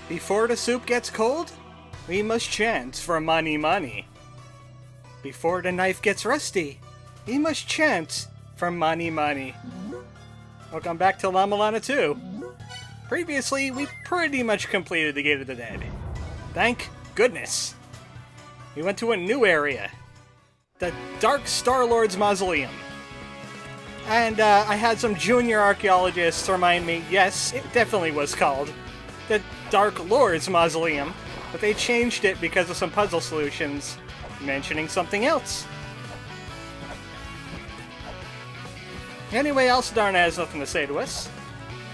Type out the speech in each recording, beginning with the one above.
Before the soup gets cold, we must chant for money money. Before the knife gets rusty, we must chant for money money. Welcome back to La-Mulana 2. Previously, we pretty much completed the Gate of the Dead. Thank goodness. We went to a new area. The Dark Star Lord's Mausoleum. And I had some junior archaeologists remind me, yes, it definitely was called the Dark Lord's Mausoleum, but they changed it because of some puzzle solutions mentioning something else. Anyway, Alcidarna has nothing to say to us.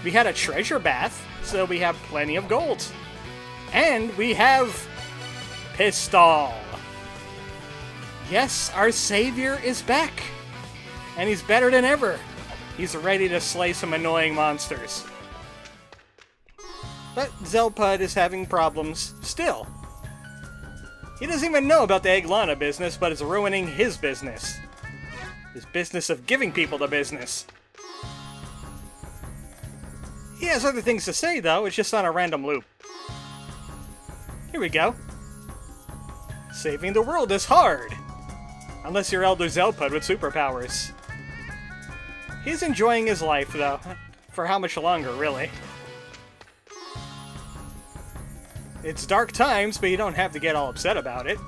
We had a treasure bath, so we have plenty of gold. And we have Pis'Tol. Yes, our savior is back. And he's better than ever. He's ready to slay some annoying monsters. But Zelpud is having problems still. He doesn't even know about the Egglana business, but it's ruining his business. His business of giving people the business. He has other things to say, though. It's just on a random loop. Here we go. Saving the world is hard. Unless you're Elder Zelpud with superpowers. He's enjoying his life, though. For how much longer, really? It's dark times, but you don't have to get all upset about it.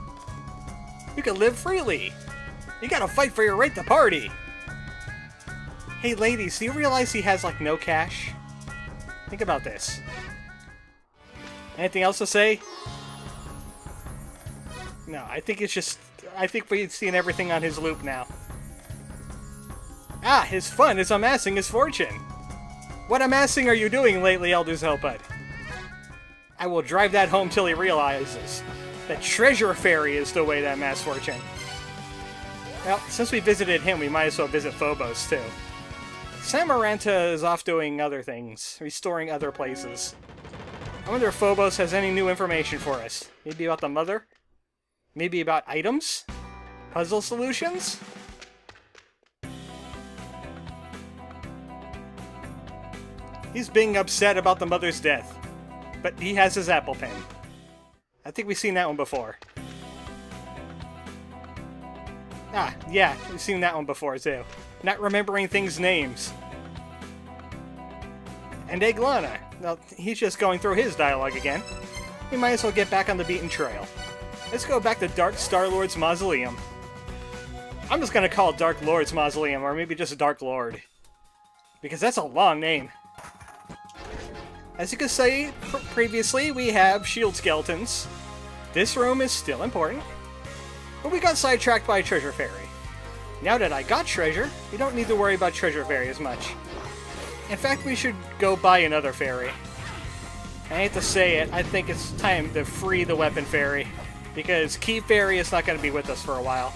You can live freely. You gotta fight for your right to party. Hey ladies, do you realize he has, like, no cash? Think about this. Anything else to say? No, I think it's just... I think we've seen everything on his loop now. Ah, his fun is amassing his fortune. What amassing are you doing lately, Elder Zelpud? I will drive that home till he realizes that Treasure Fairy is the way to amass fortune. Well, since we visited him, we might as well visit Phobos, too. Samaranta is off doing other things, restoring other places. I wonder if Phobos has any new information for us. Maybe about the mother? Maybe about items? Puzzle solutions? He's being upset about the mother's death. But he has his apple pen. I think we've seen that one before. Ah, yeah, we've seen that one before, too. Not remembering things' names. And Egglana. Well, he's just going through his dialogue again. We might as well get back on the beaten trail. Let's go back to Dark Star Lord's Mausoleum. I'm just gonna call it Dark Lord's Mausoleum, or maybe just Dark Lord. Because that's a long name. As you can see previously, we have shield skeletons. This room is still important. But we got sidetracked by a Treasure Fairy. Now that I got treasure, we don't need to worry about Treasure Fairy as much. In fact, we should go buy another fairy. I hate to say it, I think it's time to free the Weapon Fairy. Because Key Fairy is not going to be with us for a while.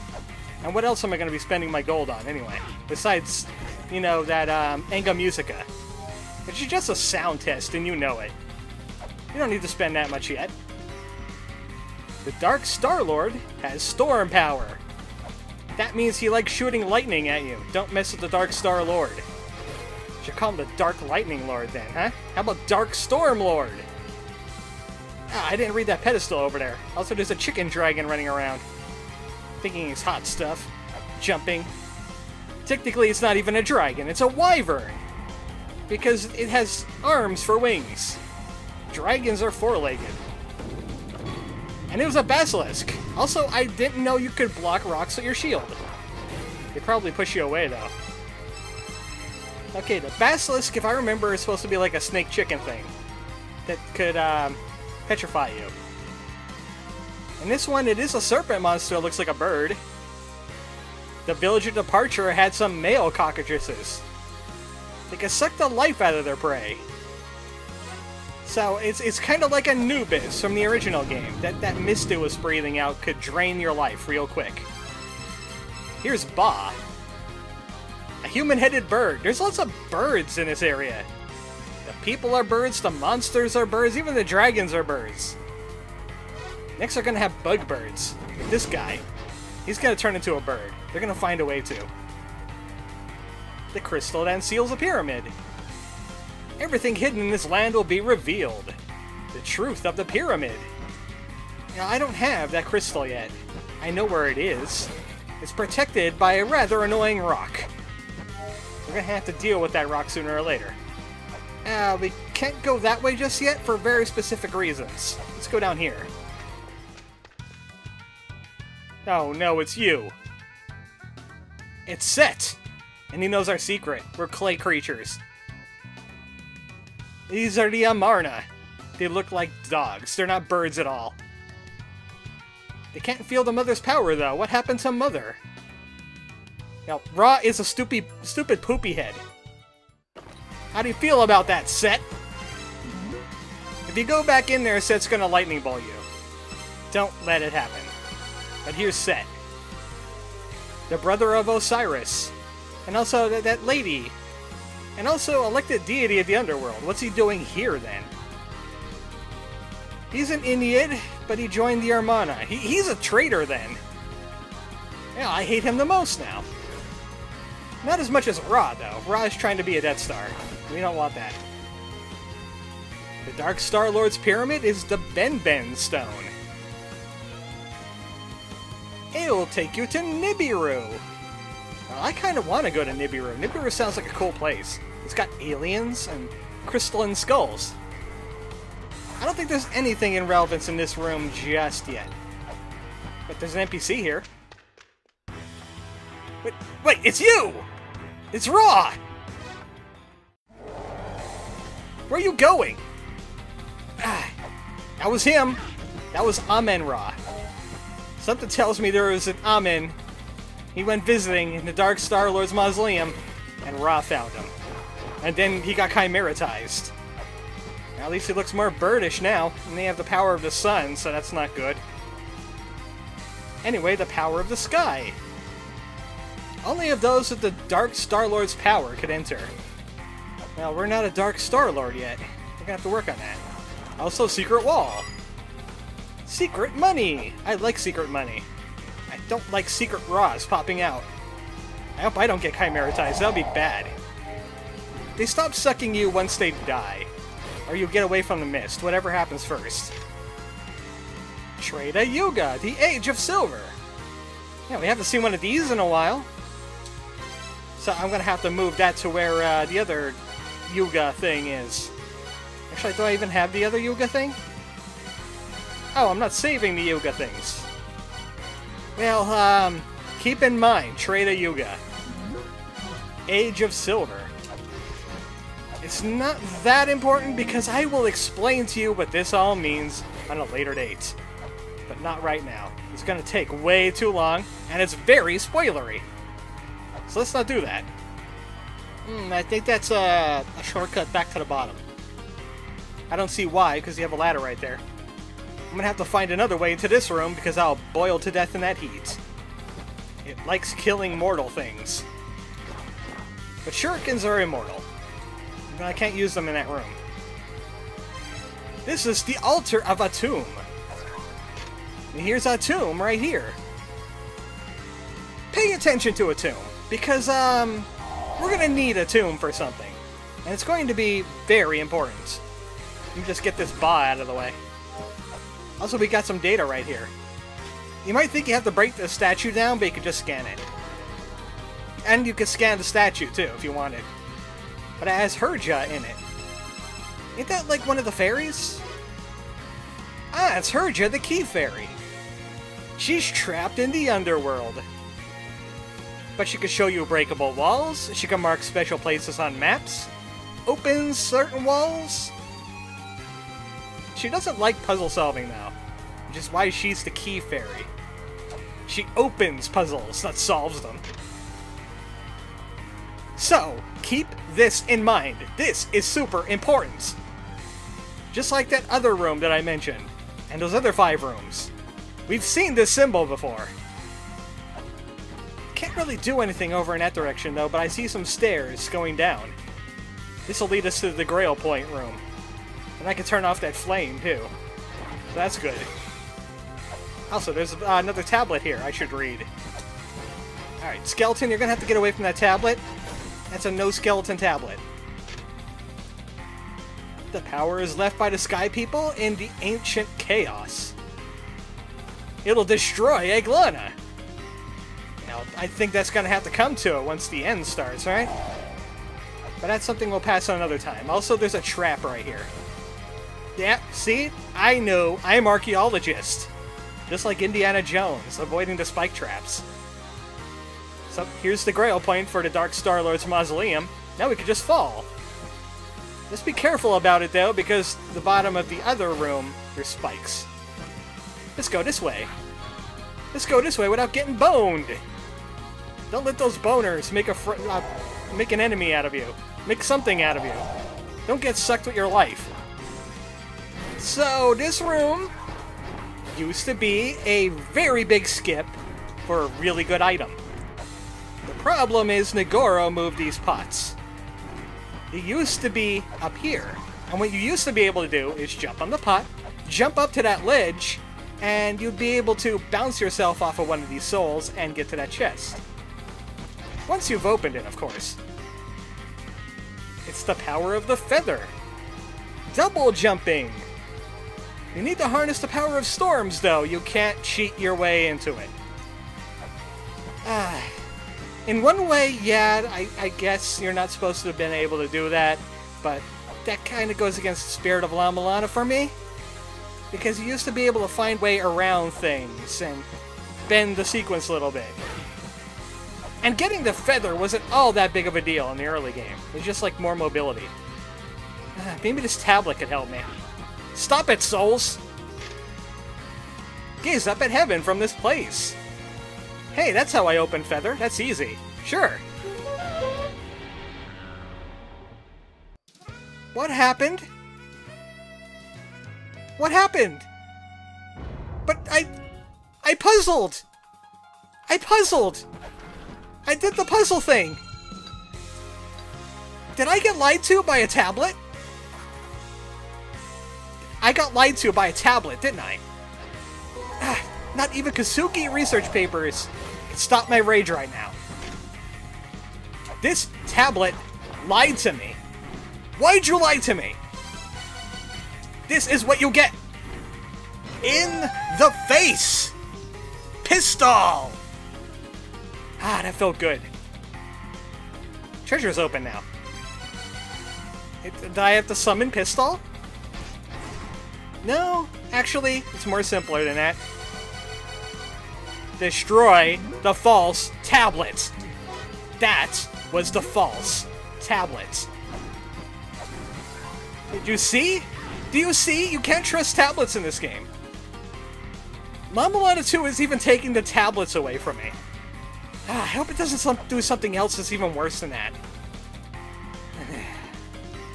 And what else am I going to be spending my gold on, anyway? Besides, you know, that Enga Musica. Which is just a sound test, and you know it. You don't need to spend that much yet. The Dark Star Lord has storm power. That means he likes shooting lightning at you. Don't mess with the Dark Star Lord. Should call him the Dark Lightning Lord then, huh? How about Dark Storm Lord? Ah, I didn't read that pedestal over there. Also, there's a chicken dragon running around. Thinking he's hot stuff. Jumping. Technically, it's not even a dragon. It's a wyvern. Because it has arms for wings. Dragons are four-legged. And it was a basilisk. Also, I didn't know you could block rocks with your shield. They probably push you away, though. Okay, the basilisk, if I remember, is supposed to be like a snake chicken thing. That could, petrify you. In this one, it is a serpent monster that looks like a bird. The village of departure had some male cockatrices. They can suck the life out of their prey. So it's kind of like Anubis from the original game. That mist it was breathing out could drain your life real quick. Here's Ba. A human-headed bird. There's lots of birds in this area. The people are birds, the monsters are birds, even the dragons are birds. Next they're gonna have bug birds. This guy. He's gonna turn into a bird. They're gonna find a way to. The crystal that seals a pyramid. Everything hidden in this land will be revealed. The truth of the pyramid. Now, I don't have that crystal yet. I know where it is. It's protected by a rather annoying rock. We're gonna have to deal with that rock sooner or later. We can't go that way just yet for very specific reasons. Let's go down here. Oh no, it's you. It's Set! And he knows our secret. We're clay creatures. These are the Amarna. They look like dogs. They're not birds at all. They can't feel the Mother's power, though. What happened to Mother? Now, Ra is a stupid poopy head. How do you feel about that, Set? If you go back in there, Set's gonna lightning ball you. Don't let it happen. But here's Set. The brother of Osiris. And also that lady. And also elected deity of the underworld. What's he doing here, then? He's an Inuit, but he joined the Armana. He's a traitor, then. Yeah, I hate him the most now. Not as much as Ra, though. Ra is trying to be a Death Star. We don't want that. The Dark Star Lord's pyramid is the Ben Stone. It'll take you to Nibiru. Well, I kind of want to go to Nibiru. Nibiru sounds like a cool place. It's got aliens and crystalline skulls. I don't think there's anything in relevance in this room just yet. But there's an NPC here. Wait, it's you! It's Ra! Where are you going? That was him. That was Amen-Ra. Something tells me there was an Amen. He went visiting in the Dark Star Lord's Mausoleum, and Ra found him. And then he got chimeratized. At least he looks more birdish now, and they have the power of the sun, so that's not good. Anyway, the power of the sky. Only of those with the Dark Star Lord's power could enter. Well, we're not a Dark Star Lord yet. We're gonna have to work on that. Also, secret wall. Secret money! I like secret money. I don't like secret Ra's popping out. I hope I don't get chimeratized, that'll be bad. They stop sucking you once they die. Or you get away from the mist, whatever happens first. Trade Yuga, the Age of Silver. Yeah, we haven't seen one of these in a while. So I'm gonna have to move that to where the other Yuga thing is. Actually, do I even have the other Yuga thing? Oh, I'm not saving the Yuga things. Well, keep in mind, Trade Yuga. Age of Silver. It's not that important because I will explain to you what this all means on a later date. But not right now. It's gonna take way too long, and it's very spoilery. So let's not do that. I think that's a shortcut back to the bottom. I don't see why, because you have a ladder right there. I'm gonna have to find another way into this room because I'll boil to death in that heat. It likes killing mortal things. But shurikens are immortal. I can't use them in that room. This is the altar of Atum. And here's Atum right here. Pay attention to Atum, because we're gonna need Atum for something. And it's going to be very important. Let me just get this ba out of the way. Also, we got some data right here. You might think you have to break the statue down, but you could just scan it. And you could scan the statue, too, if you wanted. But it has Herja in it. Ain't that like one of the fairies? Ah, it's Herja, the Key Fairy. She's trapped in the underworld. But she can show you breakable walls, she can mark special places on maps, opens certain walls. She doesn't like puzzle solving though, which is why she's the Key Fairy. She opens puzzles, not solves them. So, keep this in mind. This is super important. Just like that other room that I mentioned, and those other 5 rooms. We've seen this symbol before. Can't really do anything over in that direction though, but I see some stairs going down. This will lead us to the Grail Point room. And I can turn off that flame too. So that's good. Also, there's another tablet here I should read. Alright, Skeleton, you're gonna have to get away from that tablet. That's a no skeleton tablet. The power is left by the Sky People in the ancient chaos. It'll destroy La-Mulana. Now, I think that's gonna have to come to it once the end starts, right? But that's something we'll pass on another time. Also, there's a trap right here. Yeah, see? I know. I'm Archaeologist. Just like Indiana Jones, avoiding the spike traps. So, here's the Grail point for the Dark Star-Lord's Mausoleum. Now we can just fall. Just be careful about it, though, because the bottom of the other room, there's spikes. Let's go this way. Let's go this way without getting boned. Don't let those boners make make an enemy out of you. Make something out of you. Don't get sucked with your life. So, this room used to be a very big skip for a really good item. The problem is Nigoro moved these pots. It used to be up here. And what you used to be able to do is jump on the pot, jump up to that ledge, and you'd be able to bounce yourself off of one of these souls and get to that chest. Once you've opened it, of course. It's the power of the feather. Double jumping! You need to harness the power of storms, though. You can't cheat your way into it. In one way, yeah, I guess you're not supposed to have been able to do that, but that kind of goes against the spirit of La-Mulana for me. Because you used to be able to find way around things and bend the sequence a little bit. And getting the feather wasn't all that big of a deal in the early game. It was just like more mobility. Maybe this tablet could help me. Stop it, souls! Gaze up at heaven from this place. Hey, that's how I open feather. That's easy. Sure. What happened? What happened? But I puzzled! I puzzled! I did the puzzle thing! Did I get lied to by a tablet? I got lied to by a tablet, didn't I? Not even Kosugi research papers can stop my rage right now. This tablet lied to me. Why'd you lie to me? This is what you get. In the face! Pis'Tol! That felt good. Treasure's open now. Did I have to summon Pis'Tol? No, actually, it's more simpler than that. Destroy the false tablets. That was the false tablets. Did you see? Do you see? You can't trust tablets in this game. La-Mulana 2 is even taking the tablets away from me. I hope it doesn't do something else that's even worse than that.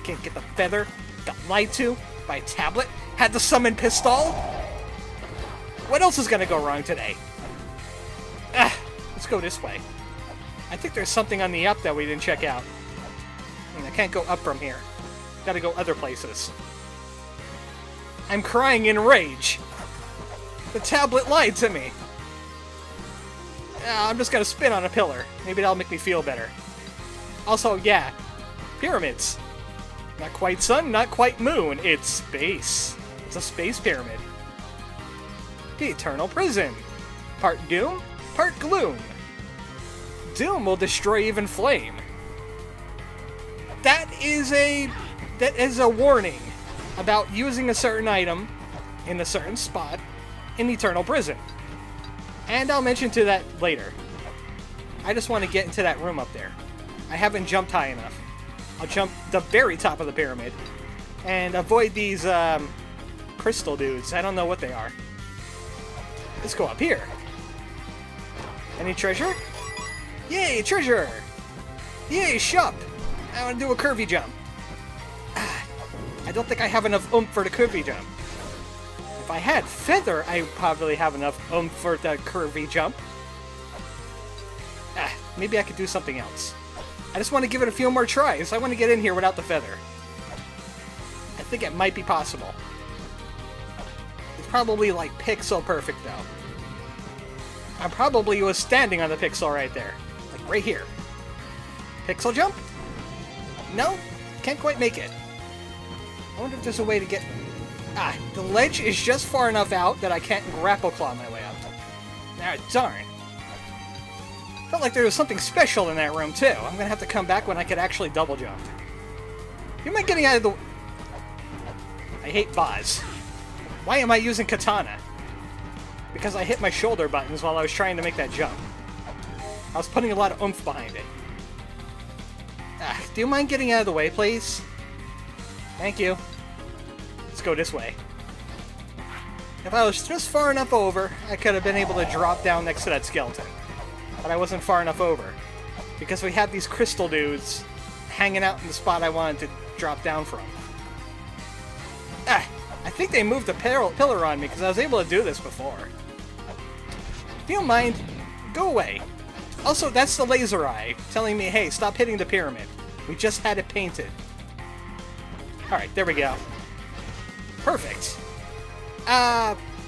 Can't get the feather. Got lied to by a tablet. Had to summon Pis'Tol. What else is gonna go wrong today? Let's go this way. I think there's something on the up that we didn't check out. I can't go up from here. Gotta go other places. I'm crying in rage. The tablet lied to me. I'm just gonna spin on a pillar. Maybe that'll make me feel better. Also, yeah, pyramids. Not quite sun, not quite moon. It's space. It's a space pyramid. The Eternal Prison. Part doom, part gloom. Doom will destroy even flame. That is a warning about using a certain item in a certain spot in Eternal Prison. And I'll mention to that later. I just want to get into that room up there. I haven't jumped high enough. I'll jump the very top of the pyramid and avoid these crystal dudes. I don't know what they are. Let's go up here. Any treasure? Yay, treasure! Yay, shop! I want to do a curvy jump. I don't think I have enough oomph for the curvy jump. If I had feather, I would probably have enough oomph for the curvy jump. Maybe I could do something else. I just want to give it a few more tries. I want to get in here without the feather. I think it might be possible. It's probably like pixel perfect though. I probably was standing on the pixel right there. Like right here. Pixel jump? No? Can't quite make it. I wonder if there's a way to get... Ah, the ledge is just far enough out that I can't grapple claw my way up. Ah, darn. Felt like there was something special in that room, too. I'm gonna have to come back when I could actually double jump. You mind getting out of the... I hate Boz. Why am I using katana? Because I hit my shoulder buttons while I was trying to make that jump. I was putting a lot of oomph behind it. Ah, do you mind getting out of the way, please? Thank you. Let's go this way. If I was just far enough over, I could have been able to drop down next to that skeleton. But I wasn't far enough over. Because we had these crystal dudes hanging out in the spot I wanted to drop down from. Ah, I think they moved a pillar on me because I was able to do this before. If you don't mind, go away. Also, that's the laser eye telling me, hey, stop hitting the pyramid. We just had it painted. Alright, there we go. Perfect.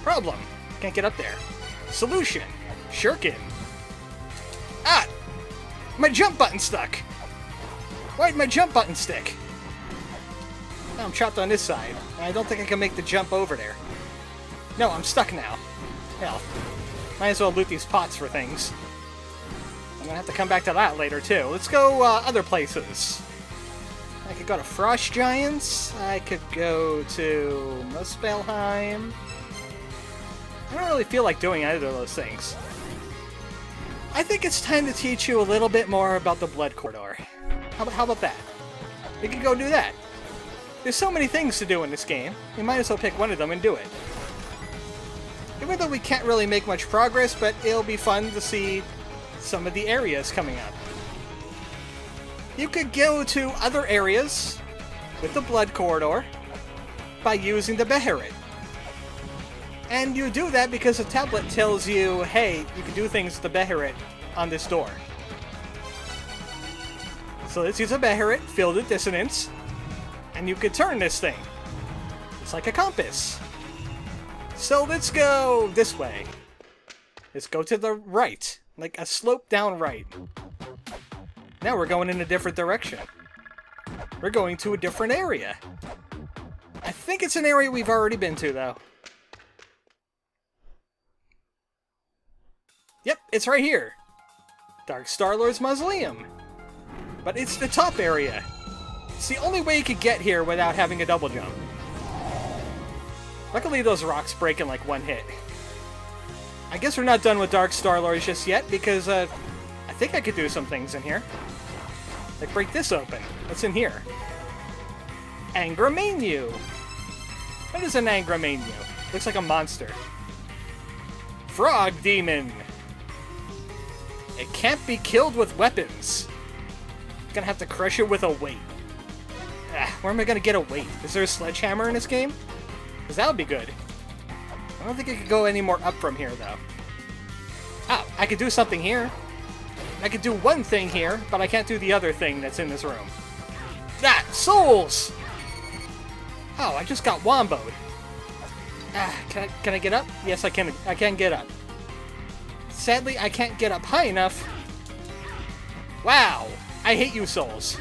Problem. Can't get up there. Solution. Shuriken. Ah! My jump button stuck! Why'd my jump button stick? Now I'm trapped on this side. And I don't think I can make the jump over there. No, I'm stuck now. Hell. Might as well loot these pots for things. I'm gonna have to come back to that later, too. Let's go, other places. I could go to Frost Giants. I could go to Muspelheim. I don't really feel like doing either of those things. I think it's time to teach you a little bit more about the Blood Corridor. How about that? We could go do that. There's so many things to do in this game, you might as well pick one of them and do it. Even though we can't really make much progress, but it'll be fun to see some of the areas coming up. You could go to other areas with the Blood Corridor by using the Beherit. And you do that because the tablet tells you, hey, you can do things with the Beherit on this door. So let's use a Beherit filled with dissonance, and you could turn this thing. It's like a compass. So let's go this way. Let's go to the right, like a slope down right. Now we're going in a different direction. We're going to a different area. I think it's an area we've already been to, though. Yep, it's right here. Dark Star-Lord's Mausoleum. But it's the top area. It's the only way you could get here without having a double jump. Luckily, those rocks break in like one hit. I guess we're not done with Dark Star-Lord just yet, because I think I could do some things in here. Like break this open. What's in here? Angramenu. What is an Angramenu? Looks like a monster. Frog Demon. It can't be killed with weapons. Gonna have to crush it with a weight. Ah, where am I gonna get a weight? Is there a sledgehammer in this game? Because that would be good. I don't think I could go any more up from here, though. Oh, I could do something here. I could do one thing here, but I can't do the other thing that's in this room. Ah, souls! Oh, I just got womboed. Ah, can I get up? Yes, I can. I can get up. Sadly, I can't get up high enough. Wow, I hate you, souls.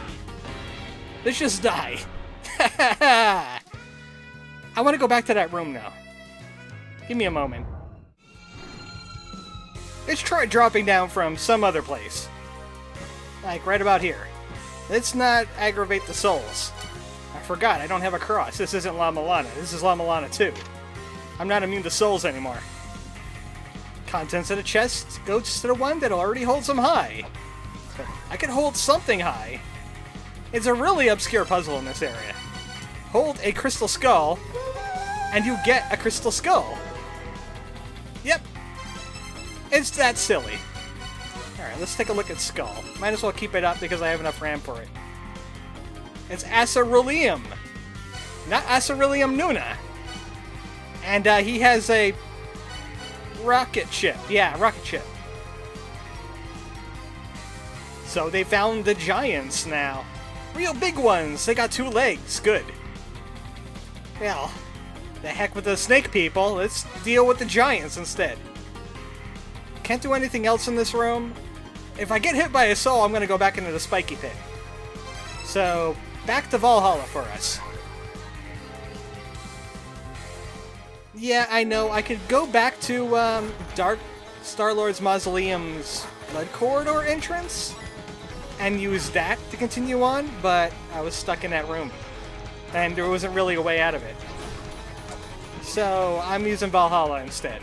Let's just die. I want to go back to that room now. Give me a moment. Let's try dropping down from some other place. Like right about here. Let's not aggravate the souls. I forgot, I don't have a cross. This isn't La-Mulana. This is La-Mulana 2. I'm not immune to souls anymore. Contents of the chest goes to the one that already holds them high. I can hold something high. It's a really obscure puzzle in this area. Hold a crystal skull, and you get a crystal skull. Yep. It's that silly. Alright, let's take a look at Skull. Might as well keep it up because I have enough RAM for it. It's Archaeologist. Not Archaeologist Nuna. And he has a rocket ship. Yeah, rocket ship. So they found the giants now. Real big ones. They got 2 legs. Good. Well, the heck with the snake people. Let's deal with the giants instead. Can't do anything else in this room. If I get hit by a soul, I'm going to go back into the spiky pit. So, back to Valhalla for us. Yeah, I know. I could go back to Dark Star-Lord's Mausoleum's Blood Corridor entrance and use that to continue on, but I was stuck in that room. And there wasn't really a way out of it. So I'm using Valhalla instead.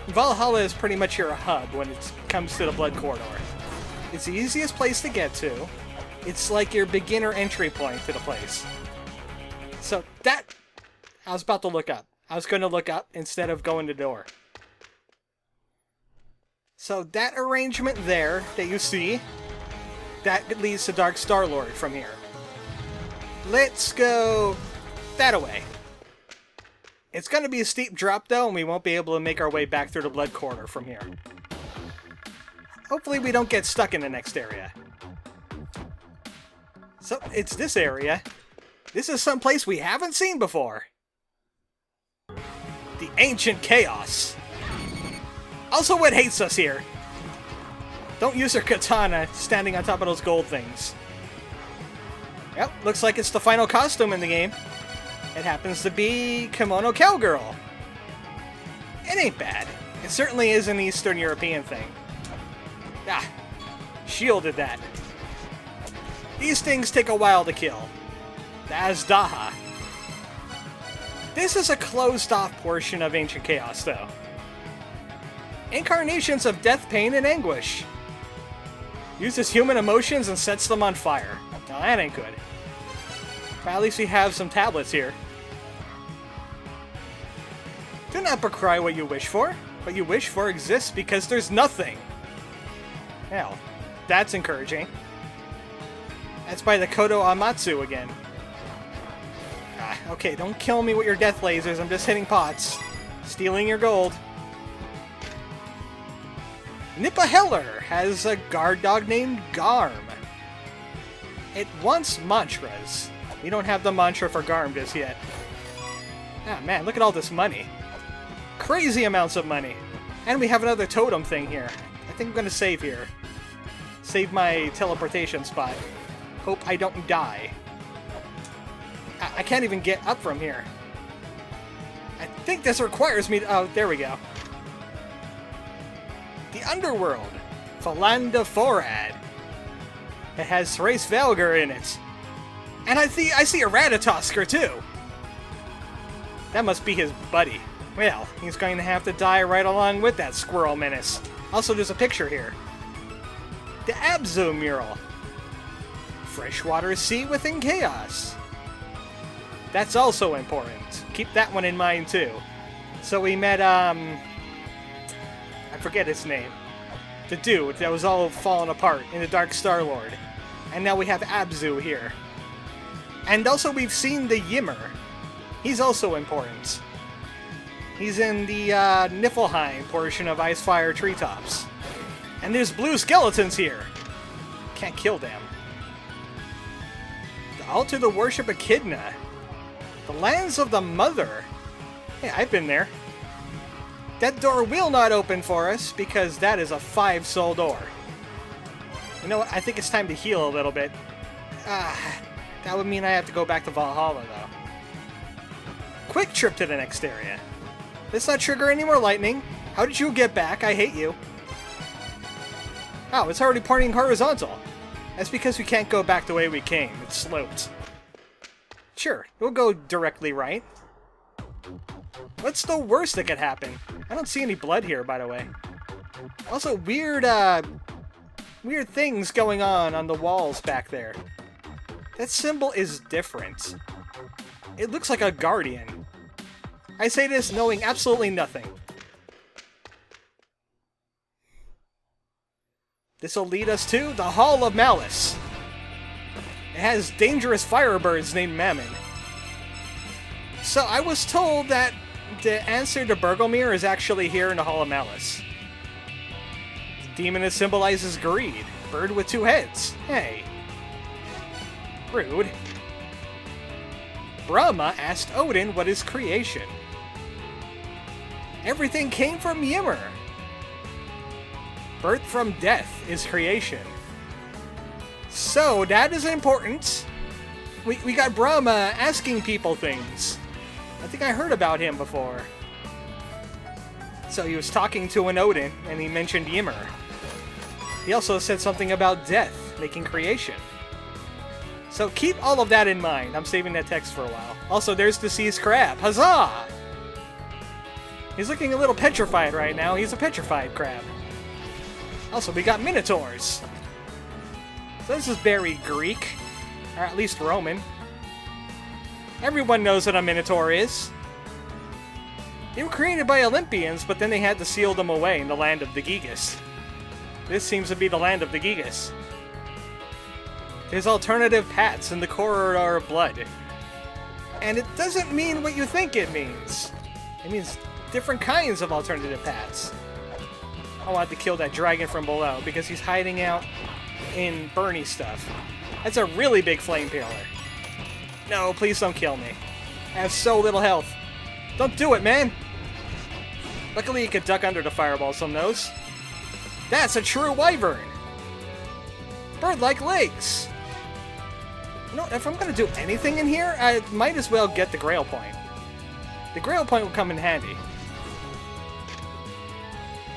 Valhalla is pretty much your hub when it comes to the Blood Corridor. It's the easiest place to get to. It's like your beginner entry point to the place. So that... I was about to look up. I was going to look up instead of going to the door. So that arrangement there that you see, that leads to Dark Star-Lord from here. Let's go that away. It's going to be a steep drop though, and we won't be able to make our way back through the Blood Corridor from here. Hopefully we don't get stuck in the next area. So, it's this area. This is someplace we haven't seen before. The Ancient Chaos. Also, what hates us here? Don't use her katana standing on top of those gold things. Yep, looks like it's the final costume in the game. It happens to be Kimono Cowgirl. It ain't bad. It certainly is an Eastern European thing. Ah, Shield did that. These things take a while to kill. The Azdaha. This is a closed-off portion of Ancient Chaos, though. Incarnations of death, pain, and anguish. Uses human emotions and sets them on fire. Now that ain't good. But at least we have some tablets here. Do not cry what you wish for. What you wish for exists because there's nothing. Now, that's encouraging. That's by the Kodo Amatsu again. Ah, okay, don't kill me with your death lasers. I'm just hitting pots. Stealing your gold. Nippa Heller has a guard dog named Garm. It wants mantras. We don't have the mantra for Garm just yet. Ah, man, look at all this money. Crazy amounts of money. And we have another totem thing here. I think I'm going to save here. Save my teleportation spot. Hope I don't die. I can't even get up from here. I think this requires me to... Oh, there we go. The Underworld. Falanda Forad. It has Thrace Valgar in it. And I see a Ratatosker, too. That must be his buddy. Well, he's going to have to die right along with that squirrel menace. Also, there's a picture here. The Abzu mural. Freshwater sea within chaos. That's also important. Keep that one in mind, too. So we met, I forget his name. The dude that was all falling apart in the Dark Star-Lord. And now we have Abzu here. And also we've seen the Ymir. He's also important. He's in the Niflheim portion of Icefire Treetops. And there's blue skeletons here. Can't kill them. The Altar to Worship Echidna. The Lands of the Mother. Hey, I've been there. That door will not open for us because that is a 5-soul door. You know what? I think it's time to heal a little bit. That would mean I have to go back to Valhalla, though. Quick trip to the next area. Let's not trigger any more lightning. How did you get back? I hate you. Oh, it's already pointing horizontal. That's because we can't go back the way we came. It's sloped. Sure, we'll go directly right. What's the worst that could happen? I don't see any blood here, by the way. Also, weird things going on the walls back there. That symbol is different. It looks like a guardian. I say this knowing absolutely nothing. This will lead us to the Hall of Malice. It has dangerous firebirds named Mammon. So I was told that the answer to Bergelmir is actually here in the Hall of Malice. The demon that symbolizes greed. Bird with 2 heads. Hey. Rude. Brahma asked Odin what is creation. Everything came from Ymir. Birth from death is creation. So, that is important. We got Brahma asking people things. I think I heard about him before. So he was talking to an Odin, and he mentioned Ymir. He also said something about death, making creation. So keep all of that in mind. I'm saving that text for a while. Also, there's the Sea's crab. Huzzah! He's looking a little petrified right now. He's a petrified crab. Also, we got minotaurs. So this is very Greek, or at least Roman. Everyone knows what a minotaur is. They were created by Olympians, but then they had to seal them away in the land of the Gigas. This seems to be the land of the Gigas. There's alternative paths in the corridor of blood. And it doesn't mean what you think it means. It means different kinds of alternative paths. I wanted to kill that dragon from below because he's hiding out in Bernie stuff. That's a really big flame pillar. No, please don't kill me. I have so little health. Don't do it, man! Luckily you could duck under the fireballs on those. That's a true wyvern! Bird-like legs! You know, if I'm gonna do anything in here, I might as well get the Grail Point. The Grail Point will come in handy.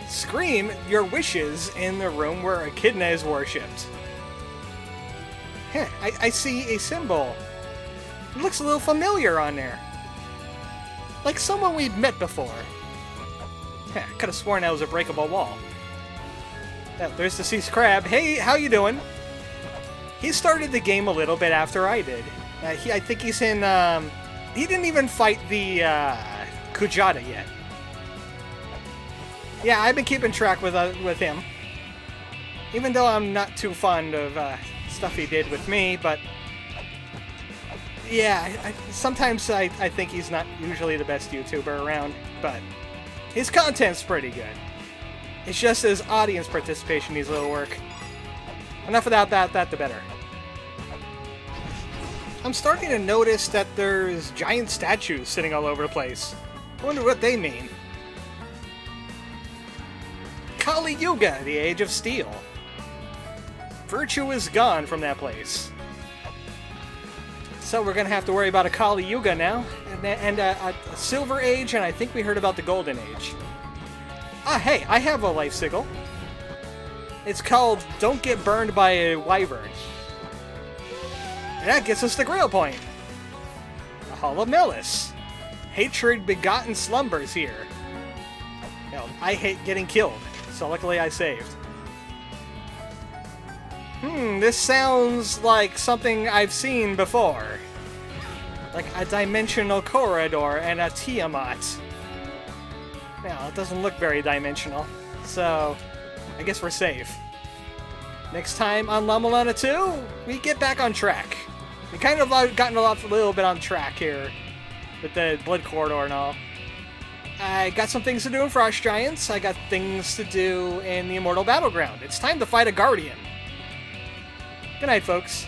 Scream your wishes in the room where Echidna is worshipped. Heh, I see a symbol. It looks a little familiar on there. Like someone we've met before. Heh, I could have sworn that was a breakable wall. Yeah, there's the Sea's crab. Hey, how you doing? He started the game a little bit after I did. I think he's in, he didn't even fight the, Kujata yet. Yeah, I've been keeping track with him. Even though I'm not too fond of, stuff he did with me, but... Yeah, sometimes I think he's not usually the best YouTuber around, but his content's pretty good. It's just his audience participation needs a little work. Enough about that, the better. I'm starting to notice that there's giant statues sitting all over the place. I wonder what they mean. Kali Yuga, the Age of Steel. Virtue is gone from that place. So we're gonna have to worry about a Kali Yuga now, and a Silver Age, and I think we heard about the Golden Age. Ah, hey, I have a life sigil. It's called Don't Get Burned by a Wyvern. And that gets us the Grail Point. The Hall of Malice. Hatred begotten slumbers here. You know, I hate getting killed, so luckily I saved. This sounds like something I've seen before. Like a dimensional corridor and a Tiamat. Well, it doesn't look very dimensional, so I guess we're safe. Next time on La-Mulana 2, we get back on track. We kind of gotten a little bit on track here with the Blood Corridor and all. I got some things to do in Frost Giants. I got things to do in the Immortal Battleground. It's time to fight a Guardian. Good night, folks.